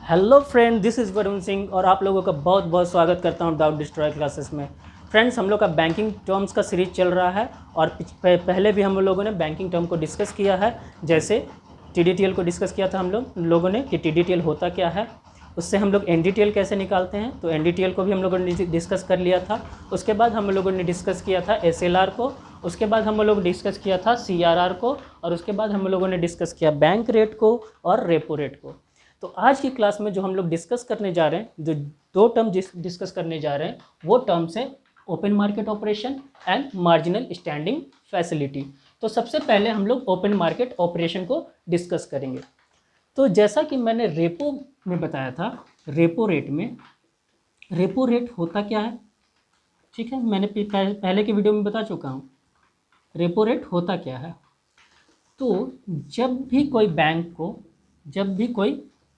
Hello friend, this is Varun Singh और आप लोगों का बहुत बहुत स्वागत करता हूं डाउट डिस्ट्रॉय क्लासेस में। फ्रेंड्स, हम लोग का बैंकिंग टर्म्स का सीरीज चल रहा है और पहले भी हम लोगों ने बैंकिंग टर्म को डिस्कस किया है। जैसे टीडीटीएल को डिस्कस किया था हम लोगों ने कि टीडीटीएल होता क्या है, उससे हम लोग एनडीटीएल कैसे निकालते हैं, तो एनडीटीएल को भी हम लोगों ने डिस्कस कर लिया था। उसके बाद हम लोगों ने डिस्कस किया था एसएलआर को, उसके बाद हम लोग डिस्कस किया था सीआरआर को, और उसके बाद हम लोगों ने डिस्कस किया बैंक रेट को और रेपो रेट को। तो आज की क्लास में जो हम लोग डिस्कस करने जा रहे हैं, जो दो टर्म डिस्कस करने जा रहे हैं, वो टर्म्स है open market operation and marginal standing facility. तो सबसे पहले हम लोग ओपन मार्केट ऑपरेशन को डिस्कस करेंगे। तो जैसा कि मैंने रेपो में बताया था, रेपो रेट होता क्या है, ठीक है, मैंने पहले के वीडियो में बता चुका हूँ। रेपो रेट होता क्या है, तो जब भी कोई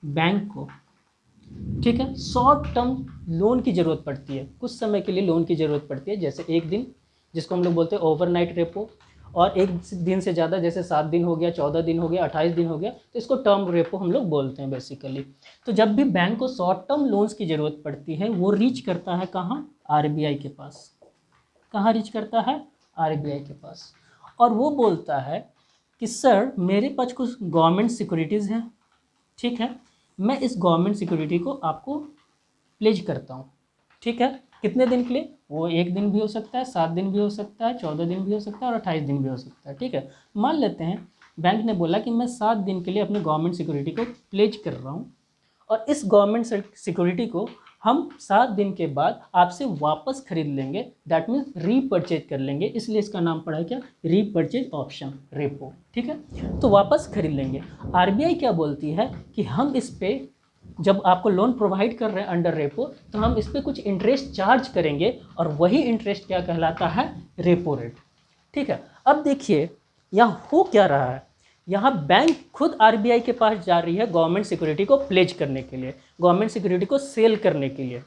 बैंक को ठीक है शॉर्ट टर्म लोन की ज़रूरत पड़ती है, कुछ समय के लिए लोन की ज़रूरत पड़ती है, जैसे एक दिन, जिसको हम लोग बोलते हैं ओवरनाइट रेपो, और एक दिन से ज़्यादा, जैसे 7 दिन हो गया, 14 दिन हो गया, 28 दिन हो गया, तो इसको टर्म रेपो हम लोग बोलते हैं बेसिकली। तो जब भी बैंक को शॉर्ट टर्म लोन्स की ज़रूरत पड़ती है, वो रीच करता है कहाँ, आरबीआई के पास। कहाँ रीच करता है, आरबीआई के पास। और वो बोलता है कि सर, मेरे पास कुछ गवर्नमेंट सिक्योरिटीज़ हैं, ठीक है, मैं इस गवर्नमेंट सिक्योरिटी को आपको प्लेज करता हूँ, ठीक है। कितने दिन के लिए, वो एक दिन भी हो सकता है, 7 दिन भी हो सकता है, 14 दिन भी हो सकता है, और 28 दिन भी हो सकता है, ठीक है। मान लेते हैं बैंक ने बोला कि मैं 7 दिन के लिए अपनी गवर्नमेंट सिक्योरिटी को प्लेज कर रहा हूँ, और इस गवर्नमेंट सिक्योरिटी को हम 7 दिन के बाद आपसे वापस खरीद लेंगे, दैट मीन्स रीपरचेज कर लेंगे, इसलिए इसका नाम पड़ा है क्या, रीपरचेज ऑप्शन, रेपो, ठीक है। तो वापस खरीद लेंगे। आरबीआई क्या बोलती है कि हम इस पे, जब आपको लोन प्रोवाइड कर रहे हैं अंडर रेपो, तो हम इस पर कुछ इंटरेस्ट चार्ज करेंगे, और वही इंटरेस्ट क्या कहलाता है, रेपो रेट, ठीक है। अब देखिए यहाँ हो क्या रहा है, यहाँ बैंक खुद आरबीआई के पास जा रही है गवर्नमेंट सिक्योरिटी को प्लेज करने के लिए, गवर्नमेंट सिक्योरिटी को सेल करने के लिए,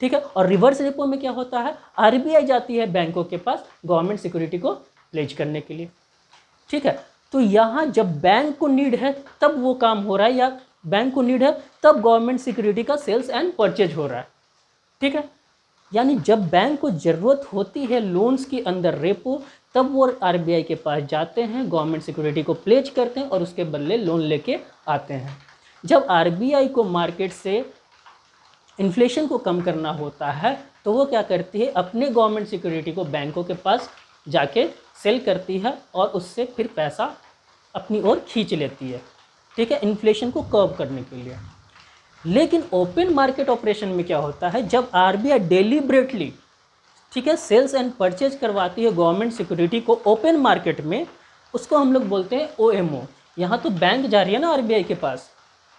ठीक है। और रिवर्स रेपो में क्या होता है, आरबीआई जाती है बैंकों के पास गवर्नमेंट सिक्योरिटी को प्लेज करने के लिए, ठीक है। तो यहाँ जब बैंक को नीड है तब वो काम हो रहा है, या बैंक को नीड है तब गवर्नमेंट सिक्योरिटी का सेल्स एंड परचेज हो रहा है, ठीक है। यानी जब बैंक को ज़रूरत होती है लोन्स के अंदर रेपो, तब वो आरबीआई के पास जाते हैं, गवर्नमेंट सिक्योरिटी को प्लेज करते हैं और उसके बदले लोन लेके आते हैं। जब आरबीआई को मार्केट से इन्फ्लेशन को कम करना होता है, तो वो क्या करती है, अपने गवर्नमेंट सिक्योरिटी को बैंकों के पास जाके सेल करती है, और उससे फिर पैसा अपनी ओर खींच लेती है, ठीक है, इन्फ्लेशन को कर्व करने के लिए। लेकिन ओपन मार्केट ऑपरेशन में क्या होता है, जब आरबीआई डेलिब्रेटली, ठीक है, सेल्स एंड परचेज करवाती है गवर्नमेंट सिक्योरिटी को ओपन मार्केट में, उसको हम लोग बोलते हैं ओएमओ। यहाँ तो बैंक जा रही है ना आरबीआई के पास,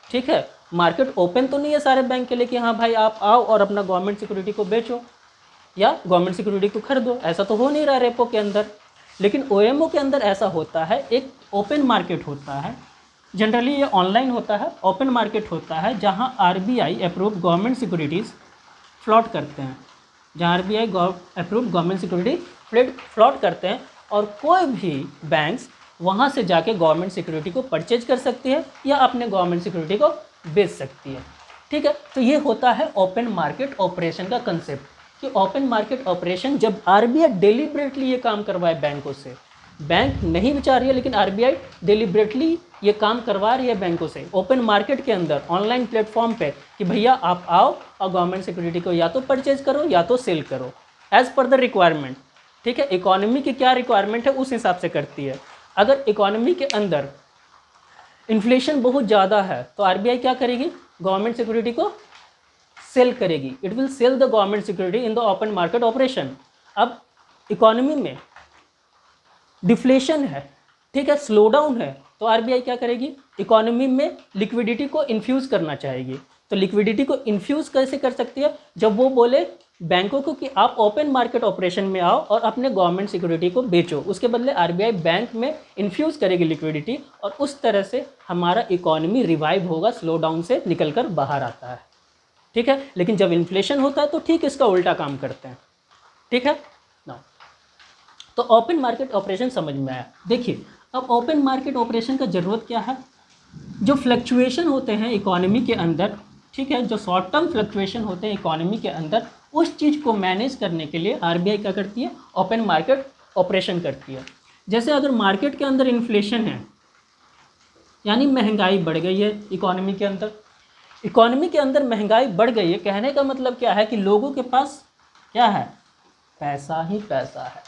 ठीक है, मार्केट ओपन तो नहीं है सारे बैंक के लिए कि हाँ भाई आप आओ और अपना गवर्नमेंट सिक्योरिटी को बेचो या गवर्नमेंट सिक्योरिटी को खरीदो, ऐसा तो हो नहीं रहा रेपो के अंदर। लेकिन ओएमओ के अंदर ऐसा होता है, एक ओपन मार्केट होता है, जनरली ये ऑनलाइन होता है, ओपन मार्केट होता है, जहाँ RBI approved government securities float करते हैं, जहाँ RBI approved government security float करते हैं, और कोई भी बैंक्स वहाँ से जाके गवर्नमेंट सिक्योरिटी को परचेज कर सकती है या अपने गवर्नमेंट सिक्योरिटी को बेच सकती है, ठीक है। तो ये होता है ओपन मार्केट ऑपरेशन का कंसेप्ट, कि ओपन मार्केट ऑपरेशन जब आरबीआई डेलिब्रेटली ये काम करवाए बैंकों से, बैंक नहीं बचा रही है लेकिन आरबीआई डेलिब्रेटली ये काम करवा रही है बैंकों से ओपन मार्केट के अंदर, ऑनलाइन प्लेटफॉर्म पे, कि भैया आप आओ और गवर्नमेंट सिक्योरिटी को या तो परचेज करो या तो सेल करो, एज पर द रिक्वायरमेंट, ठीक है। इकोनॉमी की क्या रिक्वायरमेंट है उस हिसाब से करती है। अगर इकोनॉमी के अंदर इन्फ्लेशन बहुत ज़्यादा है, तो आरबीआई क्या करेगी, गवर्नमेंट सिक्योरिटी को सेल करेगी, it will sell the government security in the open market operation. अब इकोनॉमी में डिफ्लेशन है, ठीक है, स्लो डाउन है, तो आरबीआई क्या करेगी, इकोनॉमी में लिक्विडिटी को इन्फ्यूज़ करना चाहेगी। तो लिक्विडिटी को इन्फ्यूज़ कैसे कर सकती है, जब वो बोले बैंकों को कि आप ओपन मार्केट ऑपरेशन में आओ और अपने गवर्नमेंट सिक्योरिटी को बेचो, उसके बदले आरबीआई बैंक में इन्फ्यूज़ करेगी लिक्विडिटी, और उस तरह से हमारा इकोनॉमी रिवाइव होगा, स्लो डाउन से निकल कर बाहर आता है, ठीक है। लेकिन जब इन्फ्लेशन होता है तो ठीक इसका उल्टा काम करते हैं, ठीक है ना। तो ओपन मार्केट ऑपरेशन समझ में आया। देखिए अब ओपन मार्केट ऑपरेशन का ज़रूरत क्या है, जो फ्लक्चुएशन होते हैं इकोनॉमी के अंदर, ठीक है, जो शॉर्ट टर्म फ्लक्चुएशन होते हैं इकोनॉमी के अंदर, उस चीज़ को मैनेज करने के लिए आरबीआई क्या करती है, ओपन मार्केट ऑपरेशन करती है। जैसे अगर मार्केट के अंदर इन्फ्लेशन है, यानी महंगाई बढ़ गई है इकोनॉमी के अंदर, इकोनॉमी के अंदर महंगाई बढ़ गई है, कहने का मतलब क्या है कि लोगों के पास क्या है, पैसा ही पैसा है।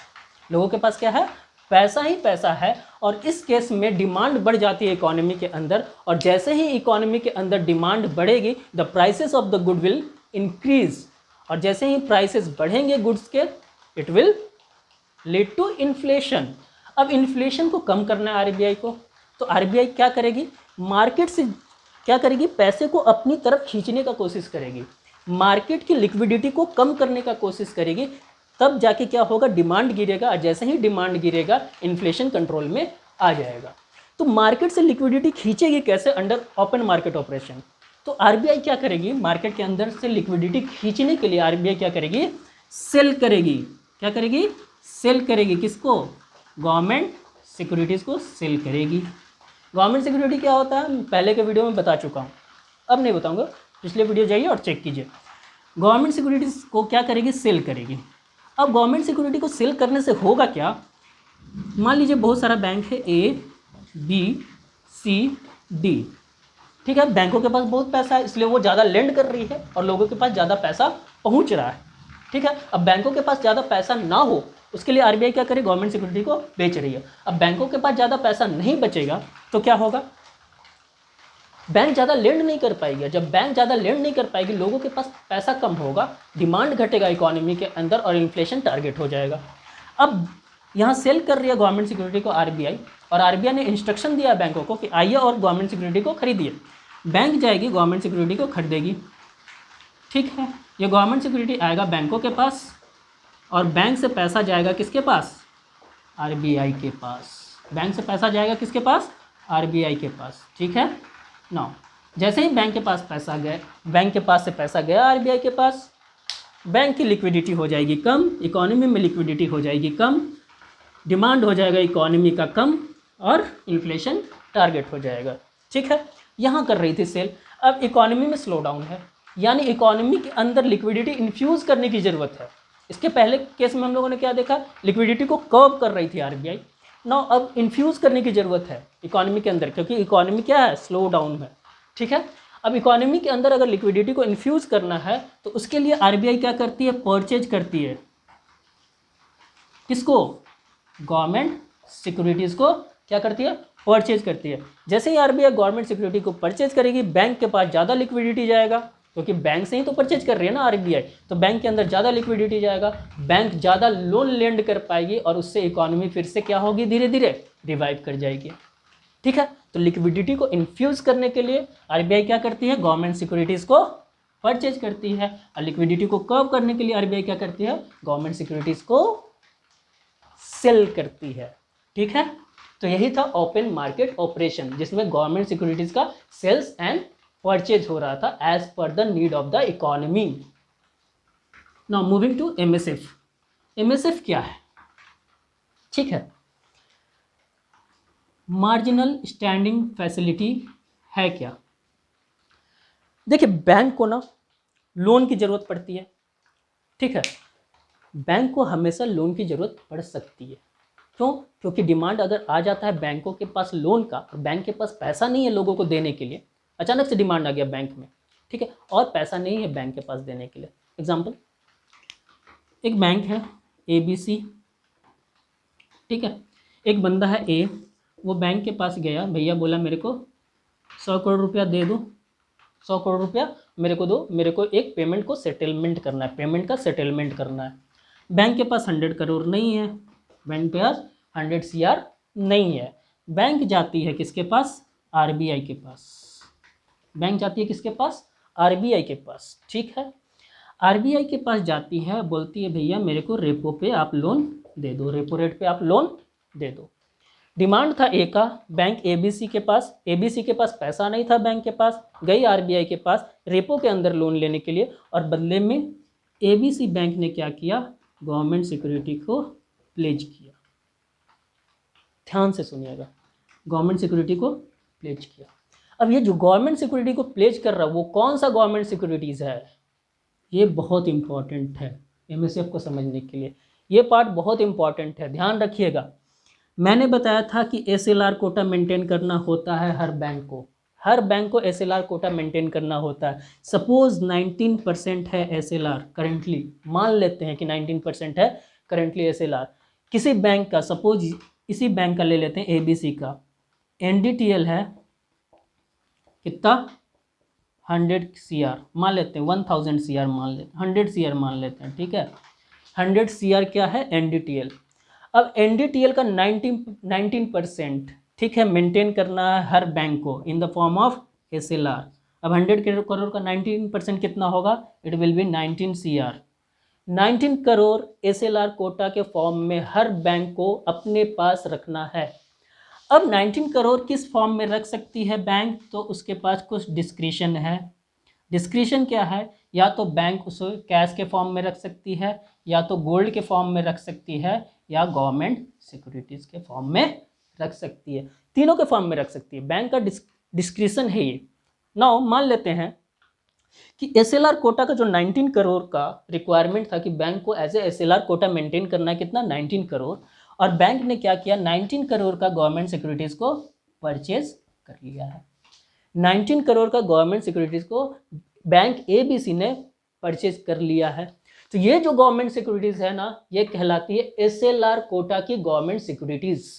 लोगों के पास क्या है, पैसा ही पैसा है। और इस केस में डिमांड बढ़ जाती है इकोनॉमी के अंदर, और जैसे ही इकोनॉमी के अंदर डिमांड बढ़ेगी, the prices of the good will increase, और जैसे ही प्राइसेस बढ़ेंगे गुड्स के, it will lead to inflation. अब इन्फ्लेशन को कम करना है आरबीआई को, तो आरबीआई क्या करेगी, मार्केट से क्या करेगी, पैसे को अपनी तरफ खींचने का कोशिश करेगी, मार्केट की लिक्विडिटी को कम करने का कोशिश करेगी। तब जाके क्या होगा, डिमांड गिरेगा, और जैसे ही डिमांड गिरेगा इन्फ्लेशन कंट्रोल में आ जाएगा। तो मार्केट से लिक्विडिटी खींचेगी कैसे, अंडर ओपन मार्केट ऑपरेशन। तो आरबीआई क्या करेगी, मार्केट के अंदर से लिक्विडिटी खींचने के लिए आरबीआई क्या करेगी, सेल करेगी। क्या करेगी, सेल करेगी। किसको, गवर्नमेंट सिक्योरिटीज़ को सेल करेगी। गवर्नमेंट सिक्योरिटी क्या होता है, पहले के वीडियो में बता चुका हूँ, अब नहीं बताऊँगा, पिछले वीडियो जाइए और चेक कीजिए। गवर्नमेंट सिक्योरिटीज़ को क्या करेगी, सेल करेगी। अब गवर्नमेंट सिक्योरिटी को सेल करने से होगा क्या, मान लीजिए बहुत सारा बैंक है, ए बी सी डी, ठीक है, बैंकों के पास बहुत पैसा है, इसलिए वो ज़्यादा लेंड कर रही है और लोगों के पास ज़्यादा पैसा पहुंच रहा है। ठीक है, अब बैंकों के पास ज़्यादा पैसा ना हो, उसके लिए आरबीआई क्या करे, गवर्नमेंट सिक्योरिटी को बेच रही है। अब बैंकों के पास ज़्यादा पैसा नहीं बचेगा तो क्या होगा, बैंक ज़्यादा लेंड नहीं कर पाएगी। जब बैंक ज़्यादा लेंड नहीं कर पाएगी, लोगों के पास पैसा कम होगा, डिमांड घटेगा इकोनॉमी के अंदर और इन्फ्लेशन टारगेट हो जाएगा। अब यहाँ सेल कर रही है गवर्नमेंट सिक्योरिटी को आरबीआई, और आरबीआई ने इंस्ट्रक्शन दिया बैंकों को कि आइए और गवर्नमेंट सिक्योरिटी को खरीदिए। बैंक जाएगी गवर्नमेंट सिक्योरिटी को खरीदेगी। ठीक है, ये गवर्नमेंट सिक्योरिटी आएगा बैंकों के पास, और बैंक से पैसा जाएगा किसके पास, आरबीआई के पास। बैंक से पैसा जाएगा किसके पास, आरबीआई के पास। ठीक है, नाउ जैसे ही बैंक के पास पैसा गया, बैंक के पास से पैसा गया आरबीआई के पास, बैंक की लिक्विडिटी हो जाएगी कम, इकोनॉमी में लिक्विडिटी हो जाएगी कम, डिमांड हो जाएगा इकोनॉमी का कम, और इन्फ्लेशन टारगेट हो जाएगा। ठीक है, यहाँ कर रही थी सेल। अब इकोनॉमी में स्लो डाउन है, यानी इकोनॉमी के अंदर लिक्विडिटी इन्फ्यूज़ करने की ज़रूरत है। इसके पहले केस में हम लोगों ने क्या देखा, लिक्विडिटी को कर्व कर रही थी आरबीआई। नाउ अब इन्फ्यूज़ करने की ज़रूरत है इकोनॉमी के अंदर, क्योंकि इकोनॉमी क्या है, स्लो डाउन है। ठीक है, अब इकोनॉमी के अंदर अगर लिक्विडिटी को इन्फ्यूज़ करना है तो उसके लिए आरबीआई क्या करती है, परचेज करती है। किसको, गवर्नमेंट सिक्योरिटीज़ को क्या करती है, परचेज करती है। जैसे ही आरबीआई गवर्नमेंट सिक्योरिटी को परचेज करेगी, बैंक के पास ज़्यादा लिक्विडिटी जाएगा, क्योंकि बैंक से ही तो परचेज कर रही है ना आरबीआई, तो बैंक के अंदर ज़्यादा लिक्विडिटी जाएगा, बैंक ज़्यादा लोन लेंड कर पाएगी, और उससे इकोनॉमी फिर से क्या होगी, धीरे धीरे रिवाइव कर जाएगी। ठीक है, तो लिक्विडिटी को इन्फ्यूज़ करने के लिए आरबीआई क्या करती है, गवर्नमेंट सिक्योरिटीज़ को परचेज करती है, और लिक्विडिटी को कर्व करने के लिए आरबीआई क्या करती है, गवर्नमेंट सिक्योरिटीज़ को सेल करती है। ठीक है, तो यही था ओपन मार्केट ऑपरेशन, जिसमें गवर्नमेंट सिक्योरिटीज़ का सेल्स एंड परचेज हो रहा था as per the need of the economy. Now moving to MSF. MSF क्या है, ठीक है, मार्जिनल स्टैंडिंग फैसिलिटी है क्या। देखिए, बैंक को ना लोन की ज़रूरत पड़ती है। ठीक है, बैंक को हमेशा लोन की ज़रूरत पड़ सकती है। क्यों, क्योंकि डिमांड अगर आ जाता है बैंकों के पास लोन का, और बैंक के पास पैसा नहीं है लोगों को देने के लिए, अचानक से डिमांड आ गया बैंक में, ठीक है, और पैसा नहीं है बैंक के पास देने के लिए। एग्जाम्पल, एक बैंक है ABC, ठीक है, एक बंदा है A, वो बैंक के पास गया, भैया बोला मेरे को 100 करोड़ रुपया दे दो, 100 करोड़ रुपया मेरे को दो, मेरे को एक पेमेंट को सेटलमेंट करना है, पेमेंट का सेटलमेंट करना है। बैंक के पास 100 करोड़ नहीं है, बैंक के पास 100 CR नहीं है। बैंक जाती है किसके पास, आरबीआई के पास। बैंक जाती है किसके पास, आरबीआई के पास। ठीक है, आरबीआई के पास जाती है, बोलती है भैया मेरे को रेपो पे आप लोन दे दो, रेपो रेट पे आप लोन दे दो। डिमांड था ए का, बैंक एबीसी के पास, एबीसी के पास पैसा नहीं था, बैंक के पास गई आरबीआई के पास रेपो के अंदर लोन लेने के लिए, और बदले में एबीसी बैंक ने क्या किया, गवर्नमेंट सिक्योरिटी को प्लेज किया। ध्यान से सुनिएगा, गवर्नमेंट सिक्योरिटी को प्लेज किया। अब ये जो गवर्नमेंट सिक्योरिटी को प्लेज कर रहा है वो कौन सा गवर्नमेंट सिक्योरिटीज़ है, ये बहुत इंपॉर्टेंट है एमएसएफ को समझने के लिए। ये पार्ट बहुत इंपॉर्टेंट है, ध्यान रखिएगा। मैंने बताया था कि एसएलआर कोटा मेंटेन करना होता है हर बैंक को, हर बैंक को एसएलआर कोटा मेंटेन करना होता है। सपोज 19% है एसएलआर करेंटली, मान लेते हैं कि 19% है करेंटली एसएलआर किसी बैंक का। सपोज इसी बैंक का ले लेते हैं एबीसी का, एनडीटीएल है कितना 100 CR मान लेते हैं, 1000 CR मान लेते हैं, 100 CR मान लेते हैं, ठीक है। 100 CR क्या है एनडीटीएल। अब एनडीटीएल का 19%, ठीक है, मेंटेन करना है हर बैंक को in the form of SLR. अब 100 करोड़ का 19% कितना होगा, it will be 19 CR। 19 crore SLR quota के फॉर्म में हर बैंक को अपने पास रखना है। अब 19 करोड़ किस फॉर्म में रख सकती है बैंक, तो उसके पास कुछ डिस्क्रिशन है। डिस्क्रिशन क्या है, या तो बैंक उसे कैश के फॉर्म में रख सकती है, या तो गोल्ड के फॉर्म में रख सकती है, या गवर्नमेंट सिक्योरिटीज़ के फॉर्म में रख सकती है। तीनों के फॉर्म में रख सकती है, बैंक का डिस्क्रिशन है ये। नाउ मान लेते हैं कि एसएलआर कोटा का जो 19 करोड़ का रिक्वायरमेंट था कि बैंक को as a SLR quota maintain करना है कितना 19 करोड़, और बैंक ने क्या किया 19 करोड़ का गवर्नमेंट सिक्योरिटीज़ को परचेज कर लिया है। 19 करोड़ का गवर्नमेंट सिक्योरिटीज़ को बैंक एबीसी ने परचेज कर लिया है। तो ये जो गवर्नमेंट सिक्योरिटीज़ है ना, ये कहलाती है एसएलआर कोटा की गवर्नमेंट सिक्योरिटीज़।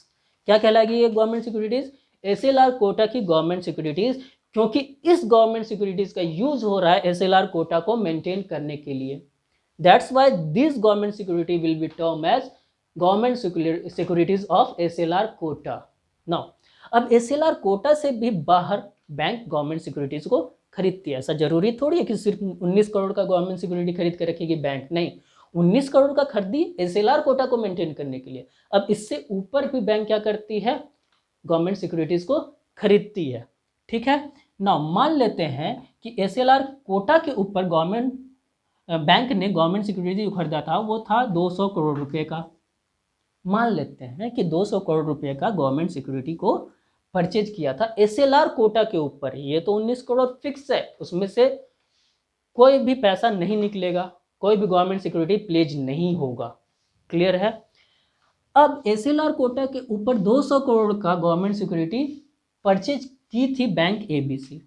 क्या कहलाएगी ये गवर्नमेंट सिक्योरिटीज़, एसएलआर कोटा की गवर्नमेंट सिक्योरिटीज़, क्योंकि इस गवर्नमेंट सिक्योरिटीज़ का यूज हो रहा है एसएलआर कोटा को मेंटेन करने के लिए। That's why this government security will be term as government securities of SLR quota. Now अब एसएलआर कोटा से भी बाहर बैंक गवर्नमेंट सिक्योरिटीज को खरीदती है। ऐसा जरूरी थोड़ी है कि सिर्फ 19 करोड़ का गवर्नमेंट सिक्योरिटी खरीद कर रखेगी बैंक, नहीं, 19 करोड़ का खरीदी एसएलआर कोटा को मेंटेन करने के लिए। अब इससे ऊपर भी बैंक क्या करती है, गवर्नमेंट सिक्योरिटीज को खरीदती है, ठीक है। नाउ मान लेते हैं कि एसएलआर कोटा के ऊपर गवर्नमेंट बैंक ने गवर्नमेंट सिक्योरिटी जो खरीदा था वो था 200 करोड़ रुपए का। मान लेते हैं कि 200 करोड़ रुपए का गवर्नमेंट सिक्योरिटी को परचेज किया था एसएलआर कोटा के ऊपर। ये तो 19 करोड़ फिक्स है, उसमें से कोई भी पैसा नहीं निकलेगा, कोई भी गवर्नमेंट सिक्योरिटी प्लेज नहीं होगा, क्लियर है। अब एसएलआर कोटा के ऊपर 200 करोड़ का गवर्नमेंट सिक्योरिटी परचेज की थी बैंक एबीसी,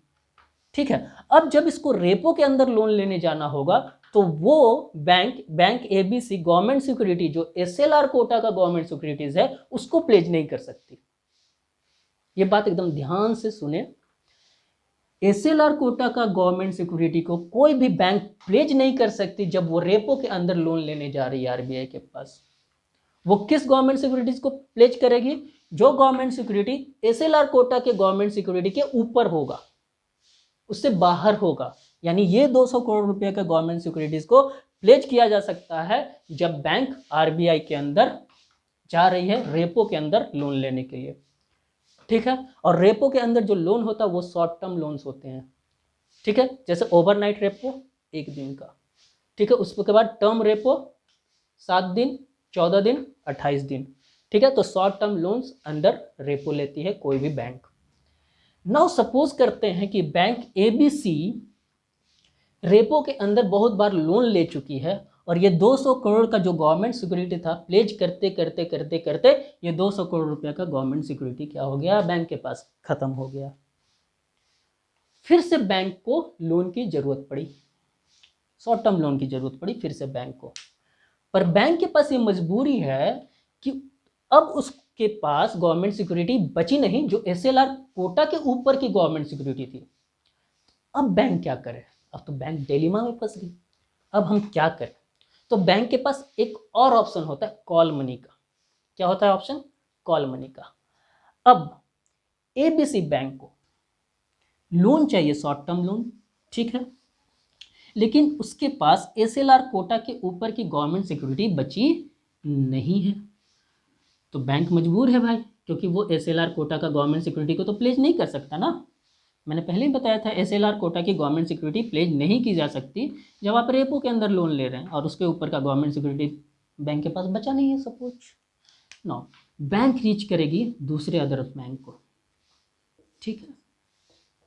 ठीक है। अब जब इसको रेपो के अंदर लोन लेने जाना होगा तो वो बैंक एबीसी गवर्नमेंट सिक्योरिटी जो एसएलआर कोटा का गवर्नमेंट सिक्योरिटीज है उसको प्लेज नहीं कर सकती। ये बात एकदम ध्यान से सुने, एसएलआर कोटा का गवर्नमेंट सिक्योरिटी को कोई भी बैंक प्लेज नहीं कर सकती जब वो रेपो के अंदर लोन लेने जा रही है आरबीआई के पास। वो किस गवर्नमेंट सिक्योरिटीज को प्लेज करेगी, जो गवर्नमेंट सिक्योरिटी एसएलआर कोटा के गवर्नमेंट सिक्योरिटी के ऊपर होगा, उससे बाहर होगा। यानी ये 200 करोड़ रुपए का गवर्नमेंट सिक्योरिटीज को प्लेज किया जा सकता है जब बैंक आरबीआई के अंदर जा रही है रेपो के अंदर लोन लेने के लिए, ठीक है। और रेपो के अंदर जो लोन होता है वो शॉर्ट टर्म लोन्स होते हैं, ठीक है, जैसे ओवरनाइट रेपो 1 दिन का, ठीक है, उसके बाद टर्म रेपो 7 दिन, 14 दिन, 28 दिन, ठीक है। तो short term loans under repo लेती है कोई भी बैंक। नाउ सपोज करते हैं कि बैंक एबीसी रेपो के अंदर बहुत बार लोन ले चुकी है और ये 200 करोड़ का जो गवर्नमेंट सिक्योरिटी था प्लेज करते करते करते करते ये 200 करोड़ रुपए का गवर्नमेंट सिक्योरिटी क्या हो गया, बैंक के पास खत्म हो गया। फिर से बैंक को लोन की जरूरत पड़ी, शॉर्ट टर्म लोन की जरूरत पड़ी फिर से बैंक को। पर बैंक के पास ये मजबूरी है कि अब उसके पास गवर्नमेंट सिक्योरिटी बची नहीं जो एसएलआर कोटा के ऊपर की गवर्नमेंट सिक्योरिटी थी। अब बैंक क्या करे, अब तो बैंक डिलेमा में फंस गई। अब हम क्या करें, तो बैंक के पास एक और ऑप्शन होता है कॉल मनी का। क्या होता है ऑप्शन, कॉल मनी का। अब एबीसी बैंक को लोन चाहिए, शॉर्ट टर्म लोन, ठीक है, लेकिन उसके पास एसएलआर कोटा के ऊपर की गवर्नमेंट सिक्योरिटी बची नहीं है। तो बैंक मजबूर है भाई, क्योंकि वो एसएलआर कोटा का गवर्नमेंट सिक्योरिटी को तो प्लेज नहीं कर सकता ना। मैंने पहले ही बताया था एसएलआर कोटा की गवर्नमेंट सिक्योरिटी प्लेज नहीं की जा सकती जब आप रेपो के अंदर लोन ले रहे हैं और उसके ऊपर का गवर्नमेंट सिक्योरिटी बैंक के पास बचा नहीं है सपोज। नो, बैंक रीच करेगी दूसरे अदर बैंक को, ठीक है।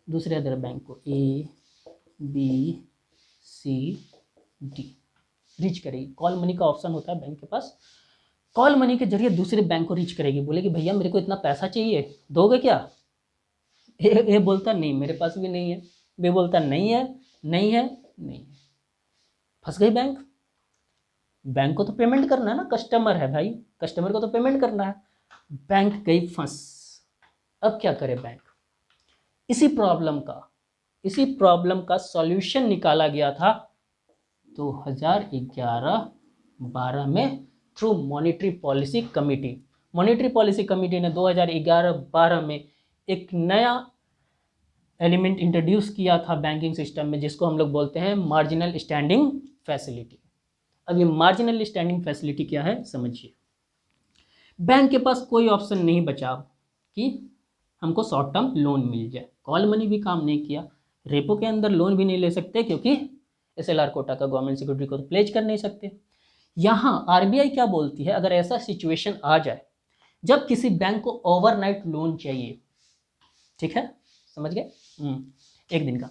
दूसरे अदर बैंक को A B C D reach करेगी। कॉल मनी का ऑप्शन होता है बैंक के पास, कॉल मनी के जरिए दूसरे बैंक को रीच करेगी, बोलेगी भैया मेरे को इतना पैसा चाहिए, दोगे क्या? ए बोलता नहीं मेरे पास भी नहीं है, बी बोलता नहीं है नहीं है नहीं है, फंस गई बैंक। बैंक को तो पेमेंट करना है ना, कस्टमर है भाई, कस्टमर को तो पेमेंट करना है, बैंक गई फंस। अब क्या करे बैंक? इसी प्रॉब्लम का सॉल्यूशन निकाला गया था 2011-12 में through monetary policy committee. Monetary policy committee ने 2011-12 में एक नया एलिमेंट इंट्रोड्यूस किया था बैंकिंग सिस्टम में, जिसको हम लोग बोलते हैं मार्जिनल स्टैंडिंग फैसिलिटी। अब ये मार्जिनल स्टैंडिंग फैसिलिटी क्या है समझिए। बैंक के पास कोई ऑप्शन नहीं बचा कि हमको शॉर्ट टर्म लोन मिल जाए, कॉल मनी भी काम नहीं किया, रेपो के अंदर लोन भी नहीं ले सकते क्योंकि SLR कोटा का गवर्नमेंट सिक्योरिटी को तो प्लेज कर नहीं सकते। यहाँ RBI क्या बोलती है, अगर ऐसा सिचुएशन आ जाए जब किसी बैंक को ओवरनाइट लोन चाहिए, ठीक है समझ गए, एक दिन का,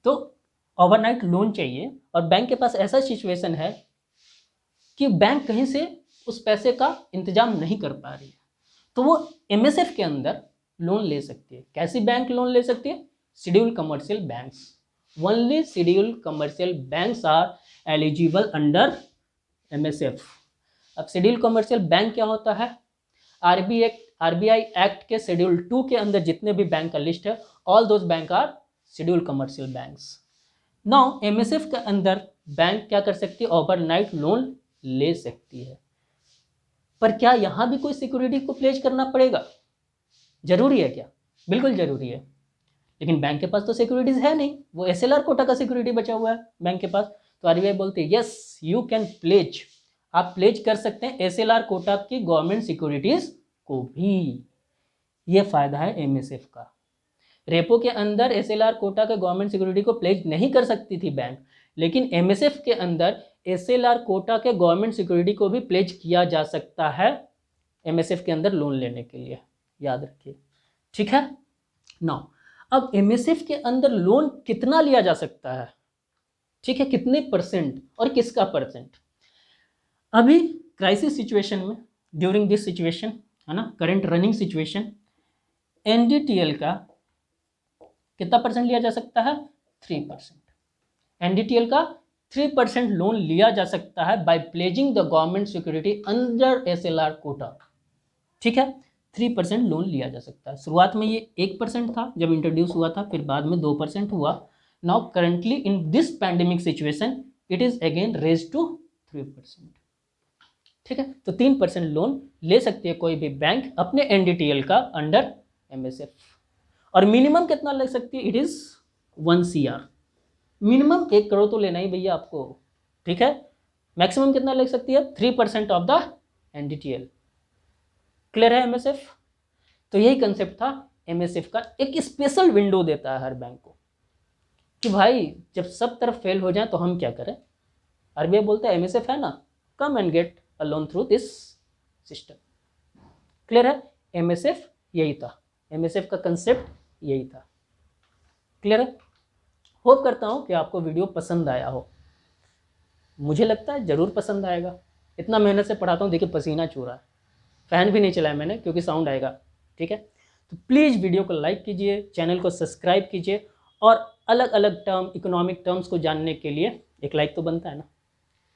तो ओवरनाइट लोन चाहिए और बैंक के पास ऐसा सिचुएशन है कि बैंक कहीं से उस पैसे का इंतजाम नहीं कर पा रही है, तो वो MSF के अंदर लोन ले सकती है। कैसी बैंक लोन ले सकती है? Schedule commercial banks. Only schedule commercial banks are eligible under MSF। अब शेड्यूल कमर्शियल बैंक क्या होता है? RBI एक्ट के शेड्यूल 2 के अंदर जितने भी बैंक का लिस्ट है, all those banks are schedule commercial banks. Now MSF के अंदर बैंक क्या कर सकती है? ओवरनाइट लोन ले सकती है। पर क्या यहाँ भी कोई सिक्योरिटी को प्लेज करना पड़ेगा? जरूरी है क्या? बिल्कुल जरूरी है, लेकिन बैंक के पास तो सिक्योरिटीज है नहीं, वो SLR कोटा का सिक्योरिटी बचा हुआ है बैंक के पास। तो RBI बोलते हैं यस यू कैन प्लेज, आप प्लेज कर सकते हैं SLR कोटा की गवर्नमेंट सिक्योरिटीज को भी। ये फायदा है MSF का। रेपो के अंदर SLR कोटा के गवर्नमेंट सिक्योरिटी को प्लेज नहीं कर सकती थी बैंक, लेकिन MSF के अंदर SLR कोटा के गवर्नमेंट सिक्योरिटी को भी प्लेज किया जा सकता है MSF के अंदर लोन लेने के लिए, याद रखिए, ठीक है। नाउ अब MSF के अंदर लोन कितना लिया जा सकता है, ठीक है, कितने परसेंट और किसका परसेंट? अभी क्राइसिस सिचुएशन में, ड्यूरिंग दिस सिचुएशन है ना, करंट रनिंग सिचुएशन, NDTL का कितना परसेंट लिया जा सकता है? 3%। NDTL का 3% लोन लिया जा सकता है by pledging the government security under SLR quota, ठीक है। 3% लोन लिया जा सकता है। शुरुआत में ये 1% था जब इंट्रोड्यूस हुआ था, फिर बाद में 2% हुआ। Now currently in this pandemic situation it is again raise to 3%, ठीक है। तो 3% लोन ले सकती है कोई भी बैंक अपने NDTL का अंडर MSF। और मिनिमम कितना ले सकती है? It is 1 CR। Minimum 1 crore तो लेना ही भैया आपको, ठीक है। मैक्सिमम कितना ले सकती है? 3% ऑफ द NDTL। क्लियर है MSF? तो यही कंसेप्ट था MSF का। एक स्पेशल विंडो देता है हर बैंक को कि भाई जब सब तरफ फेल हो जाए तो हम क्या करें। RBI बोलता है MSF है ना, come and get a loan through this system. Clear है? MSF यही था, MSF का कंसेप्ट यही था। क्लियर है? होप करता हूँ कि आपको वीडियो पसंद आया हो। मुझे लगता है ज़रूर पसंद आएगा। इतना मेहनत से पढ़ाता हूँ, देखिए पसीना चू रहा है, फ़ैन भी नहीं चलाया मैंने क्योंकि साउंड आएगा, ठीक है। तो प्लीज़ वीडियो को लाइक कीजिए, चैनल को सब्सक्राइब कीजिए, और अलग अलग टर्म, इकोनॉमिक टर्म्स को जानने के लिए एक लाइक तो बनता है ना,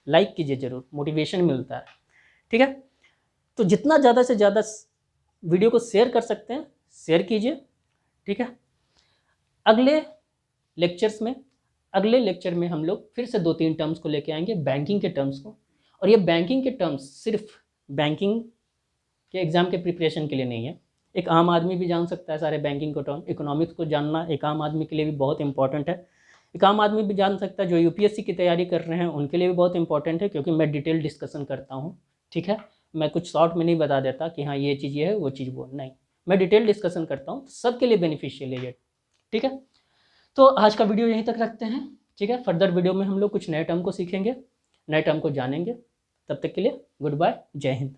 लाइक कीजिए ज़रूर, मोटिवेशन मिलता है, ठीक है। तो जितना ज़्यादा से ज़्यादा वीडियो को शेयर कर सकते हैं शेयर कीजिए, ठीक है। अगले लेक्चर में हम लोग फिर से 2-3 टर्म्स को लेके आएंगे, बैंकिंग के टर्म्स को। और ये बैंकिंग के टर्म्स सिर्फ बैंकिंग के एग्ज़ाम के प्रिपरेशन के लिए नहीं है, एक आम आदमी भी जान सकता है सारे बैंकिंग को टर्म। इकोनॉमिक्स को जानना एक आम आदमी के लिए भी बहुत इंपॉर्टेंट है। एक आम आदमी भी जान सकता है, जो UPSC की तैयारी कर रहे हैं उनके लिए भी बहुत इंपॉर्टेंट है, क्योंकि मैं डिटेल डिस्कशन करता हूँ, ठीक है। मैं कुछ शॉर्ट में नहीं बता देता कि हाँ ये चीज़ ये है वो चीज़ वो, नहीं, मैं डिटेल डिस्कशन करता हूँ, सबके लिए बेनिफिशियल है ये, ठीक है। तो आज का वीडियो यहीं तक रखते हैं, ठीक है। फर्दर वीडियो में हम लोग कुछ नए टर्म को सीखेंगे, नए टर्म को जानेंगे। तब तक के लिए गुड बाय, जय हिंद।